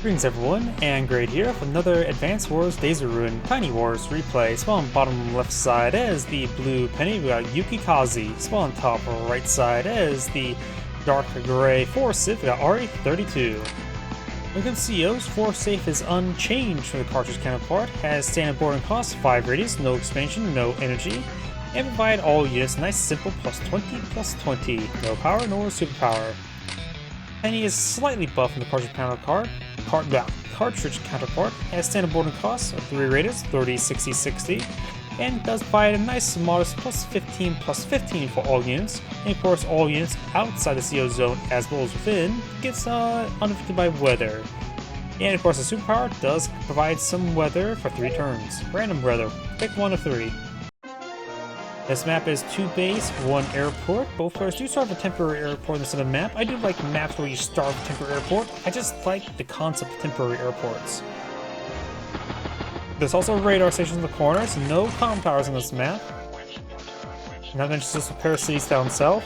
Greetings everyone, and Great here with another Advanced Wars Days of Ruin Tiny Wars replay. Small on bottom left side is the blue penny, we got Yukikaze. Small on top right side is the dark gray Forscythe, we got ari32. We can see Forscythe is unchanged from the cartridge counterpart, has standard boarding cost, 5 radius, no expansion, no energy, and provide all units nice simple +20/+20, no power nor superpower. Penny is slightly buffed from the cartridge counterpart, has standard boarding costs of 3 radius, 30, 60, 60, and does provide a nice modest +15/+15 for all units, and of course all units outside the CO zone as well as within gets unaffected by weather. And of course the superpower does provide some weather for 3 turns. Random weather, pick one of 3. This map is 2 base, 1 airport. Both players do start with a temporary airport instead of map. I do like maps where you start with a temporary airport. I just like the concept of temporary airports. There's also radar stations in the corners, no comm towers on this map. Not mentioned just a pair of cities down south.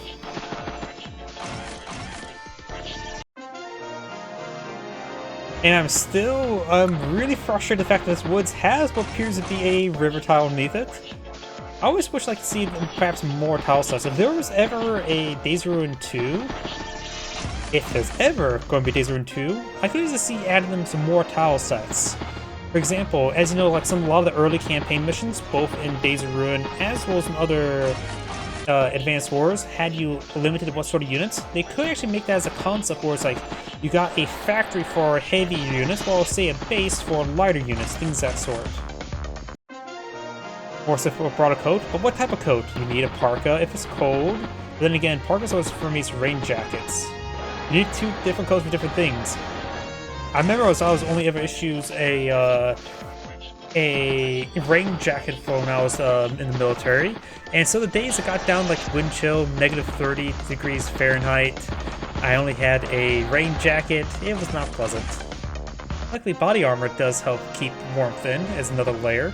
And I'm really frustrated with the fact that this woods has what appears to be a river tile underneath it. I always wish I could see perhaps more tile sets. If there was ever a Days of Ruin 2, if there's ever going to be Days of Ruin 2, I could easily see adding them some more tile sets. For example, as you know, like a lot of the early campaign missions, both in Days of Ruin as well as in other Advanced Wars, had you limited to what sort of units. They could actually make that as a concept where it's like you got a factory for heavy units, while say a base for lighter units, things of that sort. Or if it brought a coat, but what type of coat? You need a parka if it's cold. But then again, parkas always for me is rain jackets. You need 2 different coats for different things. I remember I was only ever issues a rain jacket for when I was in the military, and so the days it got down like wind chill, -30 degrees Fahrenheit, I only had a rain jacket. It was not pleasant. Luckily, body armor does help keep warmth in as another layer.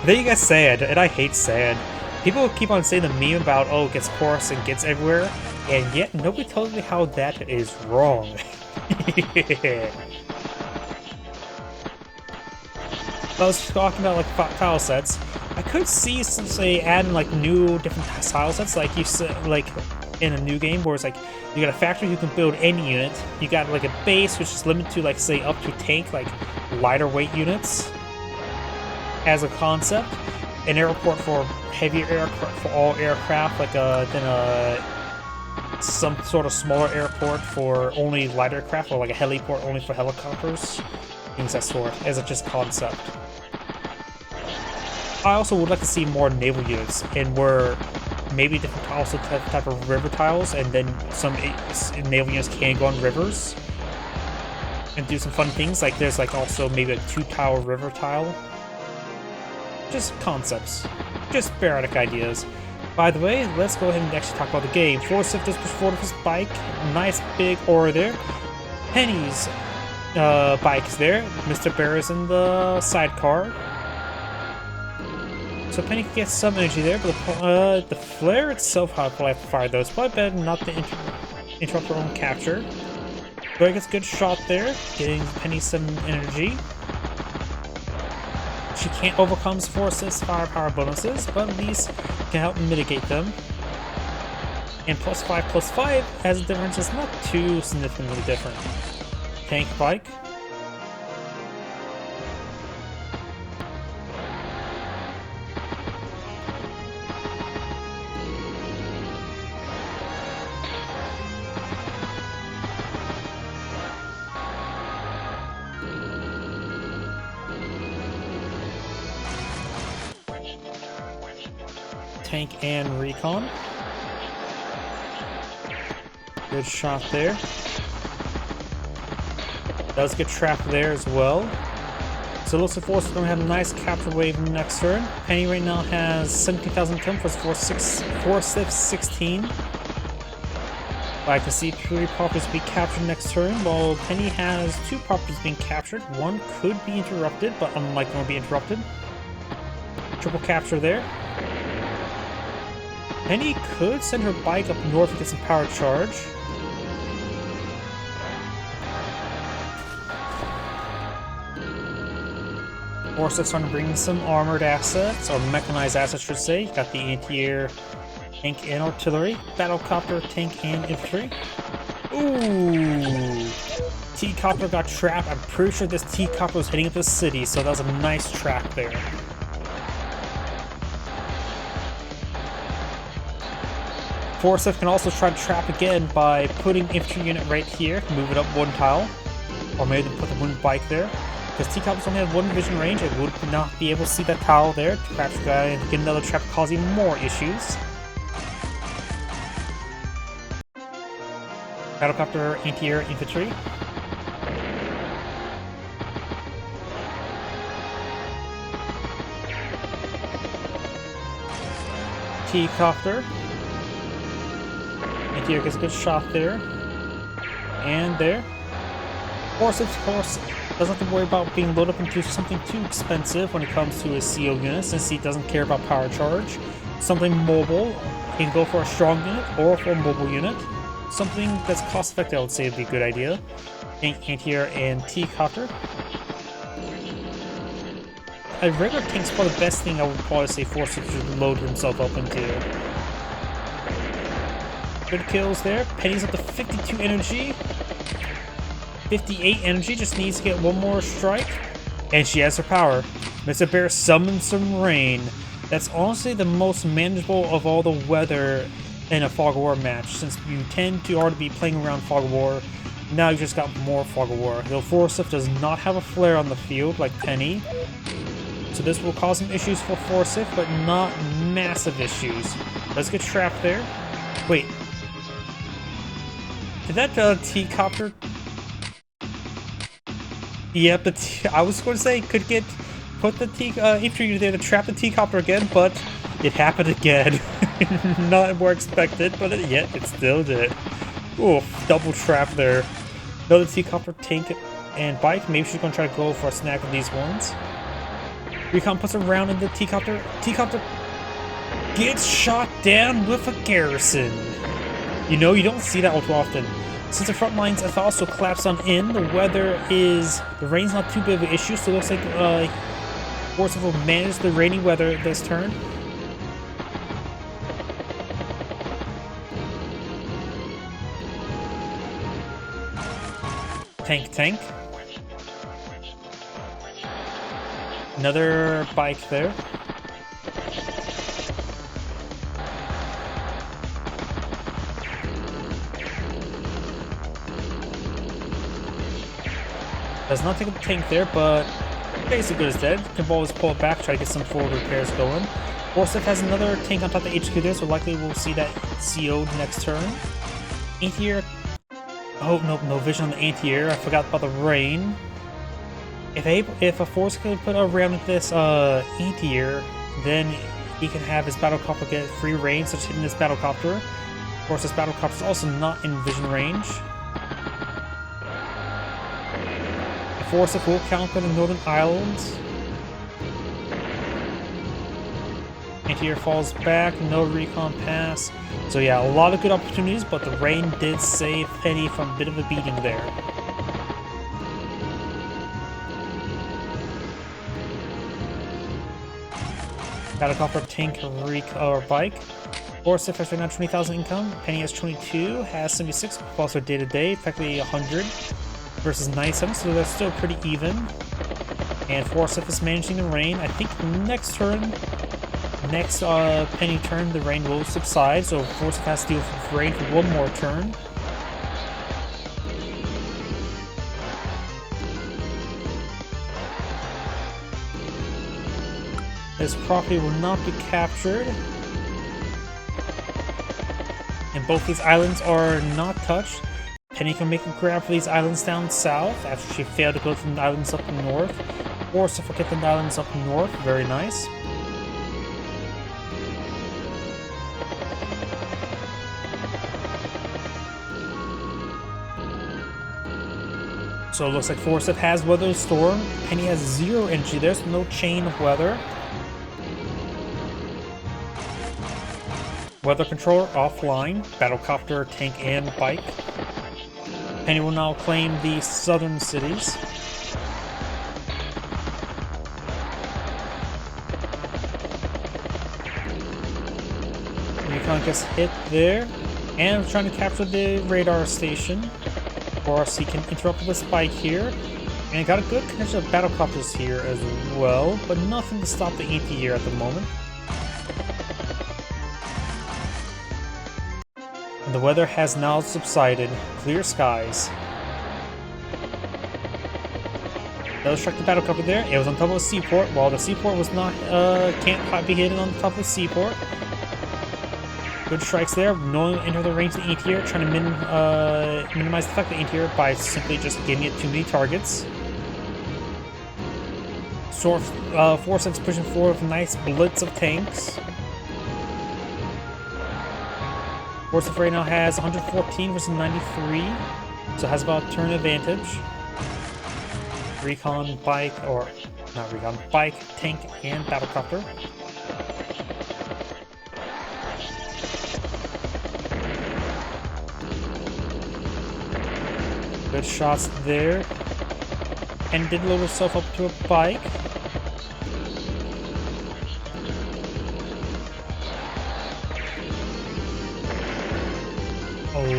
Then you got sand, and I hate sand. People keep on saying the meme about, oh, it gets coarse and gets everywhere, and yet nobody tells me how that is wrong. I was talking about like tile sets. I could see, say, adding like new different tile sets, like you said, like in a new game where it's like you got a factory who can build any unit. You got like a base which is limited to like say up to tank, like lighter weight units. As a concept, an airport for heavier aircraft for all aircraft, like then some sort of smaller airport for only lighter craft, or like a heliport only for helicopters, things of that sort, as a just concept. I also would like to see more naval units, and where maybe different also type of river tiles, and then some naval units can go on rivers and do some fun things. Like there's like also maybe a 2-tower river tile. Just concepts. Just sporadic ideas. By the way, let's go ahead and actually talk about the game. Forscythe just pushed forward with his bike. Nice big aura there. Penny's bike is there. Mr. Bear is in the sidecar. So Penny can get some energy there, but the flare itself, how will have to fire though. It's probably better not to interrupt her own capture. Bear gets a good shot there, getting Penny some energy. She can't overcome Forscythe's firepower bonuses, but at least can help mitigate them. And +5/+5 as a difference is not too significantly different. Tank bike. Tank and recon. Good shot there. Does get trapped there as well. So it looks like Forscythe is going to have a nice capture wave next turn. Penny right now has 17,000 ton for Forscythe 16. I can see 3 properties be captured next turn, while Penny has 2 properties being captured. One could be interrupted, but unlikely to be interrupted. Triple capture there. Penny could send her bike up north to get some power charge. Forscythe's trying to bring some armored assets, or mechanized assets, I should say. Got the anti-air tank and artillery, battlecopter, tank, and infantry. Ooh! T-copter got trapped. I'm pretty sure this T-copter was heading up the city, so that was a nice trap there. Forscythe can also try to trap again by putting infantry unit right here, move it up one tile, or maybe put the wooden bike there. Because T-copters only have one vision range, it would not be able to see that tile there to perhaps get another trap causing more issues. Battlecopter, anti-air, infantry. T-copter. Anti-air gets a good shot there. And there. Forscythe, of course, doesn't have to worry about being loaded up into something too expensive when it comes to his CO unit, since he doesn't care about power charge. Something mobile, he can go for a strong unit or for a mobile unit. Something that's cost effective, I would say, would be a good idea. Anti-air and T-copter. A regular tank's probably the best thing I would probably say Forscythe should load himself up into. Good kills there. Penny's up to 52 energy. 58 energy, just needs to get one more strike. And she has her power. Mr. Bear summons some rain. That's honestly the most manageable of all the weather in a Fog of War match, since you tend to already be playing around Fog of War. Now you just got more Fog of War. Though Forscythe does not have a flare on the field like Penny, so this will cause some issues for Forscythe, but not massive issues. Let's get trapped there. Wait. Did that T-copter... Yeah, but I was going to say could get put the infantry there to trap the T-copter again, but it happened again. Not more expected, but yet it still did. Oof, double trap there. Another T-copter, tank, and bike. Maybe she's going to try to go for a snag of these ones. Recon puts a round in the T-copter. T-copter gets shot down with a garrison. You know, you don't see that all too often. Since the front lines have also collapsed on in, the rain's not too big of an issue, so it looks like Forscythe will manage the rainy weather this turn. Tank. Another bike there. Does not take a tank there, but basically good as dead. Can always pull it back, try to get some forward repairs going. Forscythe has another tank on top of the HQ there, so likely we'll see that CO'd next turn. Anti-air. Oh, no vision on the anti-air. I forgot about the rain. If a Forscythe could put a round with this anti-air, then he can have his battlecopter get free range, such as hitting this battlecopter. Of course, this battlecopter is also not in vision range. Forscythe will counter the Northern Islands. Anti-air falls back, no recon pass. So yeah, a lot of good opportunities, but the rain did save Penny from a bit of a beating there. Battlecopter, tank, or bike. Forscythe has right now 20,000 income. Penny has 22, has 76, plus her day-to-day, effectively 100. Versus 97, so they're still pretty even. And Forscythe is managing the rain. I think next Penny turn, the rain will subside, so Forscythe has to deal with rain for one more turn. This property will not be captured. And both these islands are not touched. Penny can make a grab for these islands down south after she failed to go to the islands up north. Forscythe will get the islands up north. Very nice. So it looks like Forscythe has weathered the storm. Penny has 0 energy there, so no chain of weather. Weather controller offline, battlecopter, tank, and bike. Penny will now claim the southern cities. Yukikaze gets hit there, and trying to capture the radar station. Forscythe can interrupt with a spike here, and got a good connection of battlecopters here as well, but nothing to stop the anti-air at the moment. And the weather has now subsided. Clear skies. Does strike the battlecopter there. It was on top of a seaport, while the seaport was not can't be hidden on the top of the seaport. Good strikes there. No one enter the range of the anti-air, trying to minimize the effect of the anti-air by simply just giving it too many targets. Forscythe's pushing forward with a nice blitz of tanks. Forscythe right now has 114 versus 93, so has about a turn advantage. Recon, bike, or not recon, bike, tank, and battlecopter. Good shots there. And did load herself up to a bike.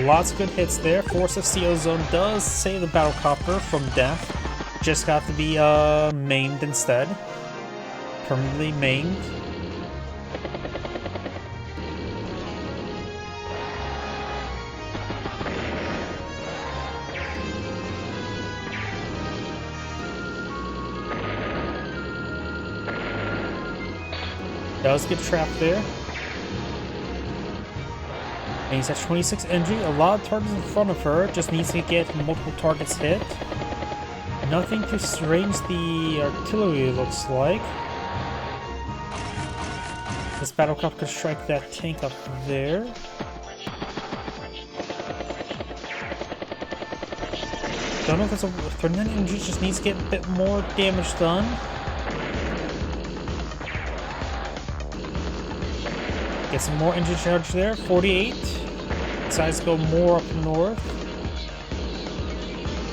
Lots of good hits there. Forscythe CO Zone does save the battlecopter from death. Just got to be maimed instead. Permanently maimed. Does get trapped there. And he's at 26 energy. A lot of targets in front of her. Just needs to get multiple targets hit. Nothing to range the artillery, looks like. This battlecopter could strike that tank up there. Don't know if it's a 39 energy. Just needs to get a bit more damage done. Get some more engine charge there, 48. Decides to go more up north.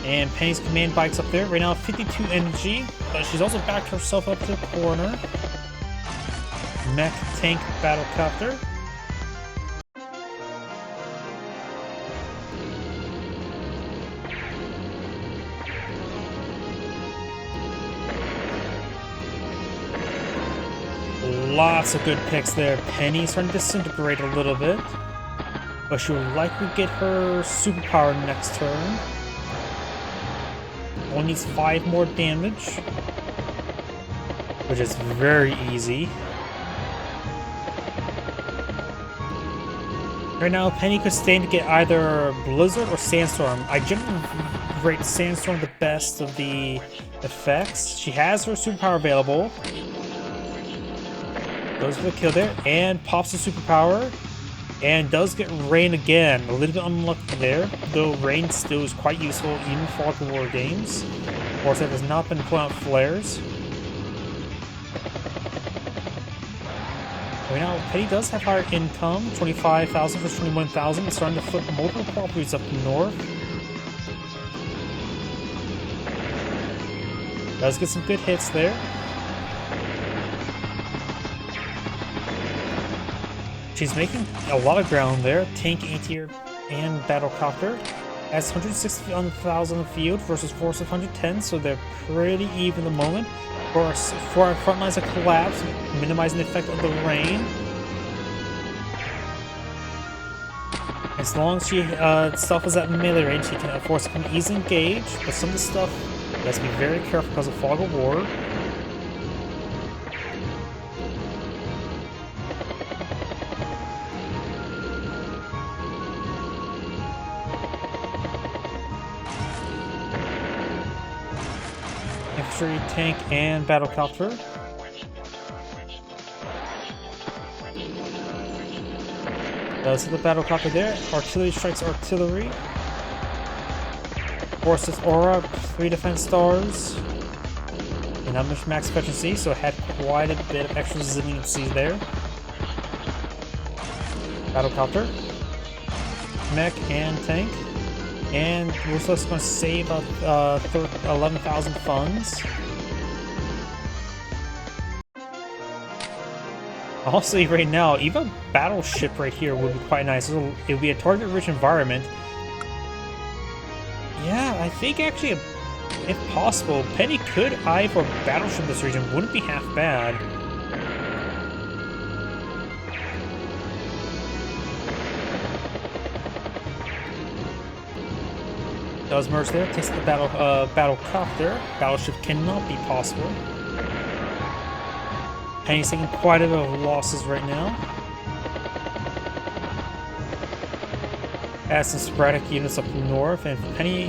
And Penny's command bike's up there. Right now 52 energy, but she's also backed herself up to the corner. Mech, tank, battlecopter. Lots of good picks there. Penny's starting to disintegrate a little bit, but she'll likely get her superpower next turn. Only needs 5 more damage, which is very easy. Right now, Penny could stand to get either Blizzard or Sandstorm. I generally rate Sandstorm the best of the effects. She has her superpower available. Goes for the kill there, and pops the superpower, and does get Rain again. A little bit unlucky there, though Rain still is quite useful even for Fog of War games. Forscythe has not been pulling out flares. Right now, Penny does have higher income, 25,000 versus 21,000. It's starting to flip multiple properties up north. Does get some good hits there. She's making a lot of ground there. Tank, anti-air, and battlecopter. Has 160,000 on the field versus Forscythe 110, so they're pretty even at the moment. For our front lines to collapse, minimizing the effect of the rain. As long as she stuff is at melee range, she can Forscythe can easily engage, but some of the stuff has to be very careful because of Fog of War. Infantry, tank, and battlecopter. Does hit the battlecopter there. Artillery strikes artillery. Forscythe's aura, 3 defense stars. And not much max efficiency, so it had quite a bit of extra resiliency there. Battlecopter, mech, and tank. And we're just going to save up 11,000 funds. Also, right now, even a battleship right here would be quite nice. It would be a target-rich environment. Yeah, I think actually, if possible, Penny could eye for a battleship in this region. Wouldn't be half bad. Does merge there, takes the battlecopter. Battleship cannot be possible. Penny's taking quite a bit of losses right now. Has some sporadic units up north, and Penny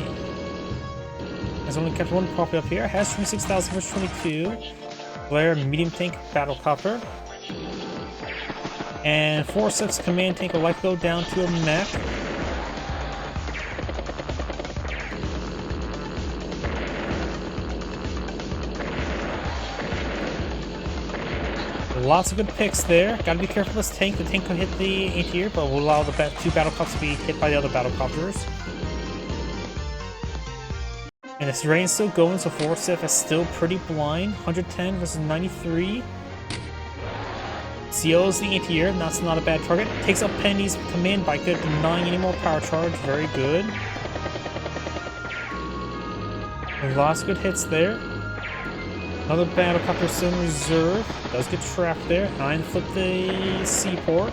has only kept one property up here. Has 26,000 versus 22. Blair, medium tank, battlecopter. And Forscythe's command tank will likely go down to a mech. Lots of good picks there. Gotta be careful with this tank. The tank could hit the anti-air, but will allow the two battlecopters to be hit by the other battlecopters. And this rain's still going, so Forscythe is still pretty blind. 110 versus 93. CO's the anti-air, that's not a bad target. Takes up Penny's command by good, denying any more power charge. Very good. Lots of good hits there. Another battlecopter still in reserve. Does get trapped there. And flip the seaport.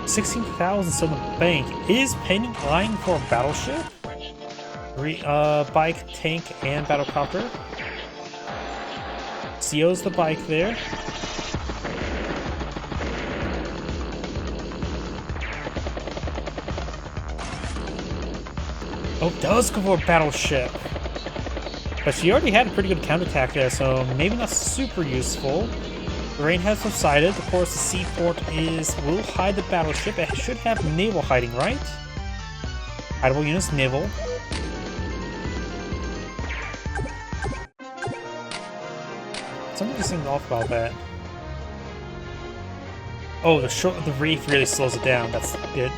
$16,000 still in the bank. Is Penny eyeing for a battleship? Bike, tank, and battlecopter. CO's the bike there. Oh, does go for a battleship. But she already had a pretty good counterattack there, so maybe not super useful. The rain has subsided. Of course, the seaport will hide the battleship. It should have naval hiding, right? Hideable units, naval. Something just seemed off about that. Oh, the reef really slows it down. That's good.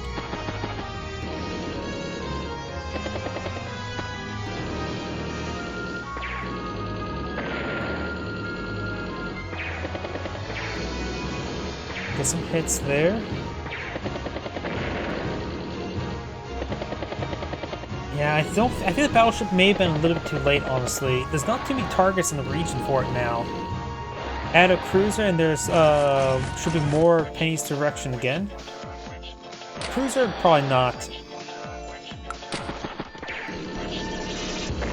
Get some hits there. Yeah, I think the battleship may have been a little bit too late, honestly. There's not too many targets in the region for it now. Add a cruiser, and there's should be more Penny's direction again. Cruiser, probably not.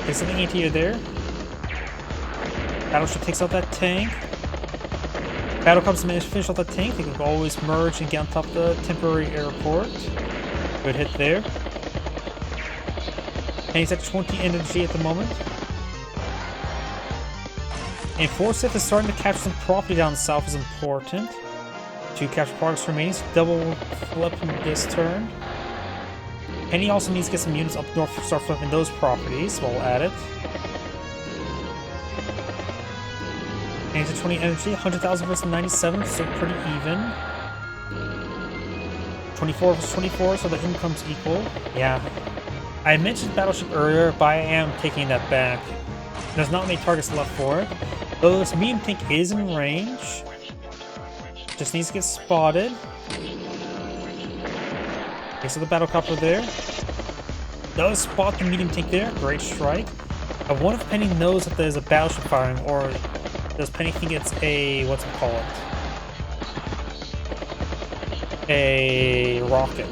Okay, something anti-air there. Battleship takes out that tank. Battlecopters managed to finish off the tank. They can always merge and get on top of the temporary airport. Good hit there. Penny's at 20 energy at the moment. And Forscythe is starting to capture some property down south is important. 2 capture progress remains. Double flip this turn. Penny also needs to get some units up north to start flipping those properties, so we'll add it. Penny's at 20 energy. 100,000 versus 97, so pretty even. 24 versus 24, so the income's equal. Yeah. I mentioned Battleship earlier, but I am taking that back. There's not many targets left for it. Though this medium tank is in range. Just needs to get spotted. Okay, so the battlecopter there. Does spot the medium tank there. Great strike. I wonder if Penny knows that there's a battleship firing, or does Penny think it's a, what's it called? A rocket.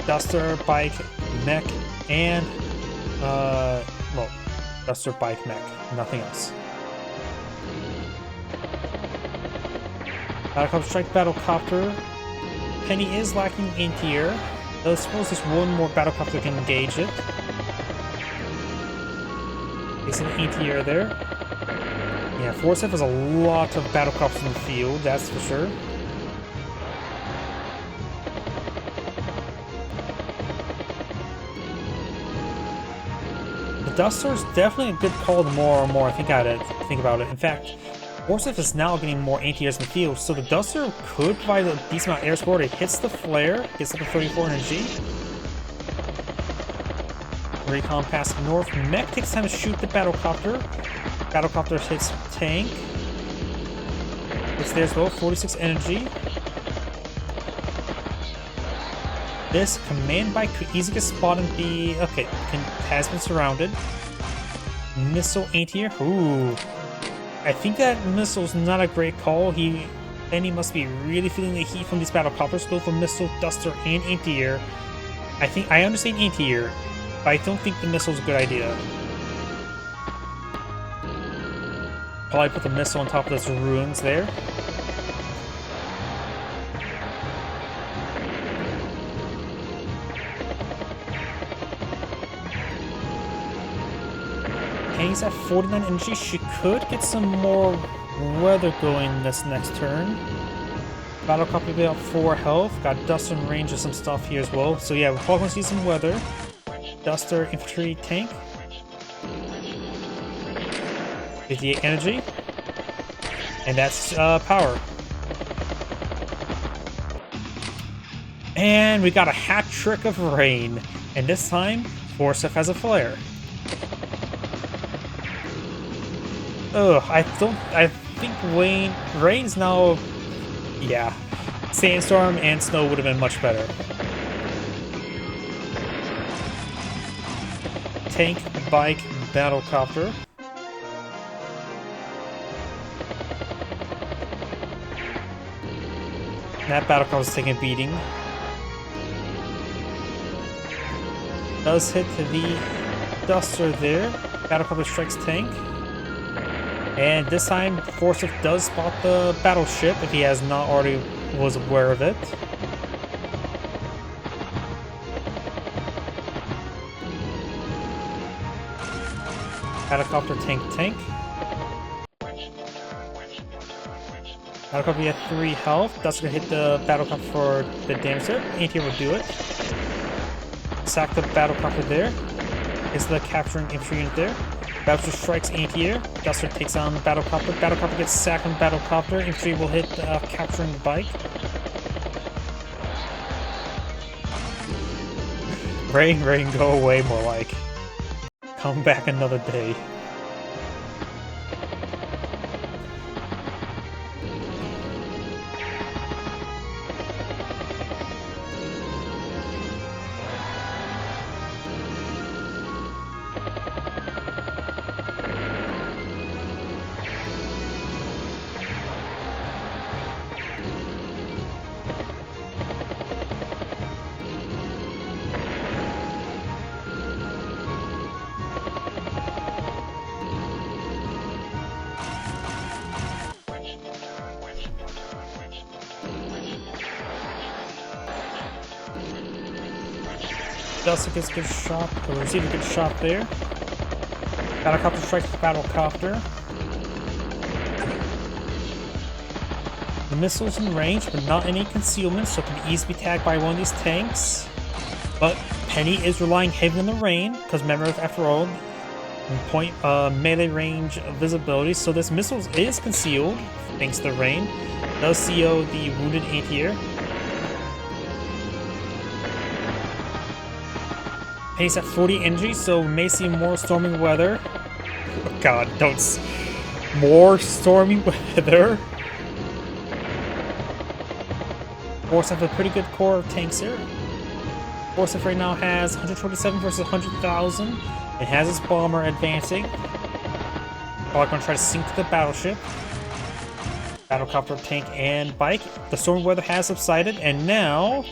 Duster, bike, mech, and well, Duster, bike, mech, nothing else. Battlecopter strike, battlecopter. Penny is lacking anti-air. I suppose there's one more battlecopter can engage it. There's an anti-air there. Yeah, Forscythe has a lot of battlecopters in the field, that's for sure. Duster's definitely a good call the more and more I think about it. In fact, Forscythe is now getting more anti-airs in the field, so the Duster could provide a decent amount of air support. It hits the flare, gets up to 34 energy. Recon passes north. Mech takes time to shoot the Battlecopter. Battlecopter hits tank. It's there as well, 46 energy. This command bike could easily get spotted and be... Okay, has been surrounded. Missile anti-air. Ooh. I think that missile's not a great call. He must be really feeling the heat from these Battlecopters. Go for missile, Duster, and anti-air. I understand anti-air, but I don't think the missile's a good idea. Probably put the missile on top of those ruins there. He's at 49 energy. She could get some more weather going this next turn. Battlecopter will be up 4 health. Got Duster in range of some stuff here as well. So yeah, we're probably going to see some weather. Duster, infantry, tank. 58 energy. And that's power. And we got a hat trick of rain. And this time, Forscythe has a flare. Ugh, I think rain's now... Yeah. Sandstorm and snow would have been much better. Tank, bike, Battlecopter. That Battlecopter is taking a beating. Does hit the Duster there. Battlecopter strikes tank. And this time, Forscythe does spot the battleship if he has not already was aware of it. Battlecopter, tank. Battlecopter at 3 health. That's gonna hit the Battlecopter for the damage there. Anti-air will do it. Sack the Battlecopter there. Is the capturing infantry unit there. Battlecopter strikes anti-air. Duster takes on Battlecopter. Battlecopter gets sacked on Battlecopter. Infantry will hit capturing the bike. Rain, go away, more like. Come back another day. Duster gets a good shot, or receive a good shot there. Battlecopter strikes the Battlecopter. The missile's in range, but not any concealment, so it can easily be tagged by one of these tanks. But Penny is relying heavily on the rain, because remember, after all, point melee range visibility, so this missile is concealed, thanks to the rain. Does CO the wounded anti-air. Penny's at 40 energy, so we may see more stormy weather. Oh god, don't... More stormy weather? Forscythe have a pretty good core of tanks here. Forscythe right now has 127 versus 100,000. It has its bomber advancing. Probably going to try to sink the battleship. Battlecopter, tank, and bike. The stormy weather has subsided, and now...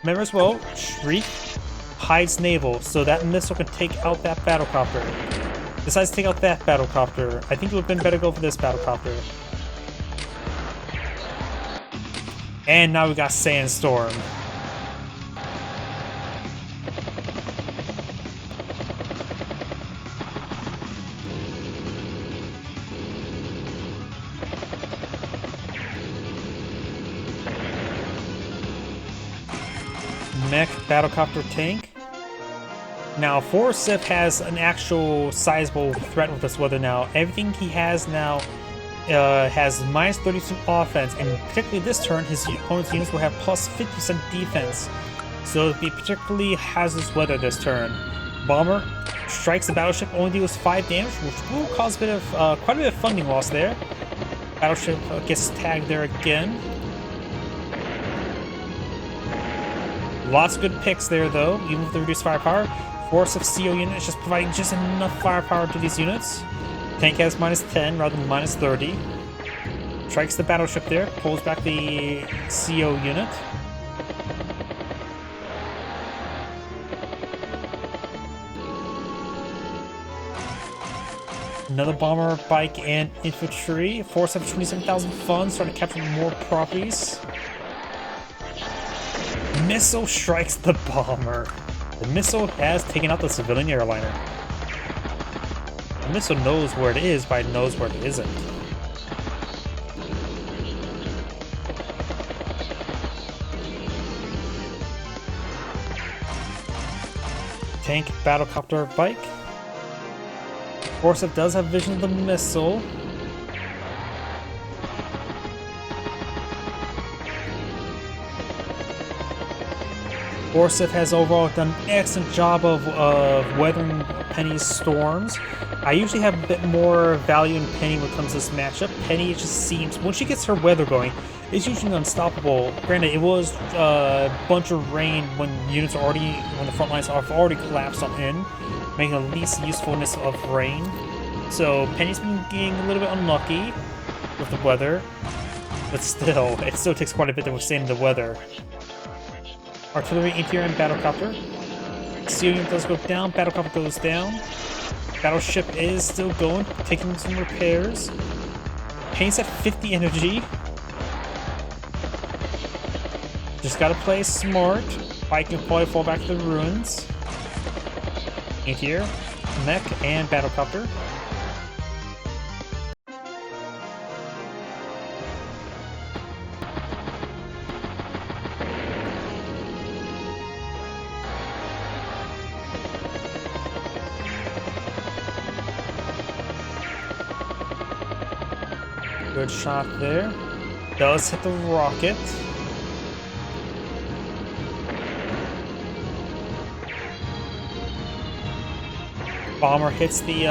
Remember as well, Shriek hides naval, so that missile can take out that Battlecopter. Decides to take out that Battlecopter. I think it would have been better to go for this Battlecopter. And now we got Sandstorm. Mech, Battlecopter, tank. Now, Forscythe has an actual sizable threat with this weather now. Everything he has now has minus 32 offense, and particularly this turn, his opponent's units will have plus 50% defense. So it'll be particularly hazardous weather this turn. Bomber strikes the battleship, only deals 5 damage, which will cause a bit of quite a bit of funding loss there. Battleship gets tagged there again. Lots of good picks there, though, even with the reduced firepower. Force of CO unit is just providing just enough firepower to these units. Tank has minus 10 rather than minus 30. Strikes the battleship there, pulls back the CO unit. Another bomber, bike, and infantry. Force of 27,000 funds, trying to capture more properties. Missile strikes the bomber. The missile has taken out the civilian airliner. The missile knows where it is, but it knows where it isn't. Tank, battlecopter, bike. Forscythe does have vision of the missile. Forscythe has overall done an excellent job of weathering Penny's storms. I usually have a bit more value in Penny when it comes to this matchup. Penny just seems, when she gets her weather going, it's usually unstoppable. Granted, it was a bunch of rain when units are already, when the front lines have already collapsed on in, making the least usefulness of rain. So Penny's been getting a little bit unlucky with the weather, but still, it still takes quite a bit to withstand the weather. Artillery, interior, and battlecopter. CO unit does go down, battlecopter goes down. Battleship is still going, taking some repairs. Penny's at 50 energy. Just gotta play smart. Bike can probably fall back to the ruins. Interior, mech, and battlecopter. Good shot there. Does hit the rocket. Bomber hits the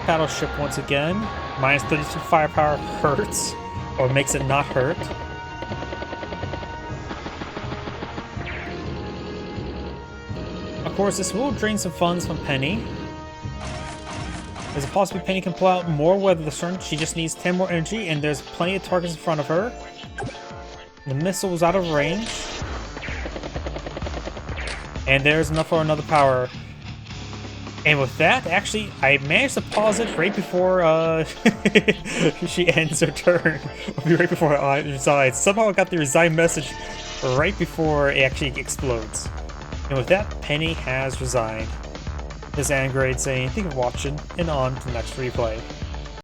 battleship once again. Minus 32 firepower hurts, or makes it not hurt. Of course, this will drain some funds from Penny. There's a possibility Penny can pull out more weather this turn. She just needs 10 more energy, and there's plenty of targets in front of her. The missile was out of range. And there's enough for another power. And with that, actually, I managed to pause it right before she ends her turn. Right before it resigns. Somehow I got the resign message right before it actually explodes. And with that, Penny has resigned. This is Angrade saying, thank you for watching, and on to the next replay.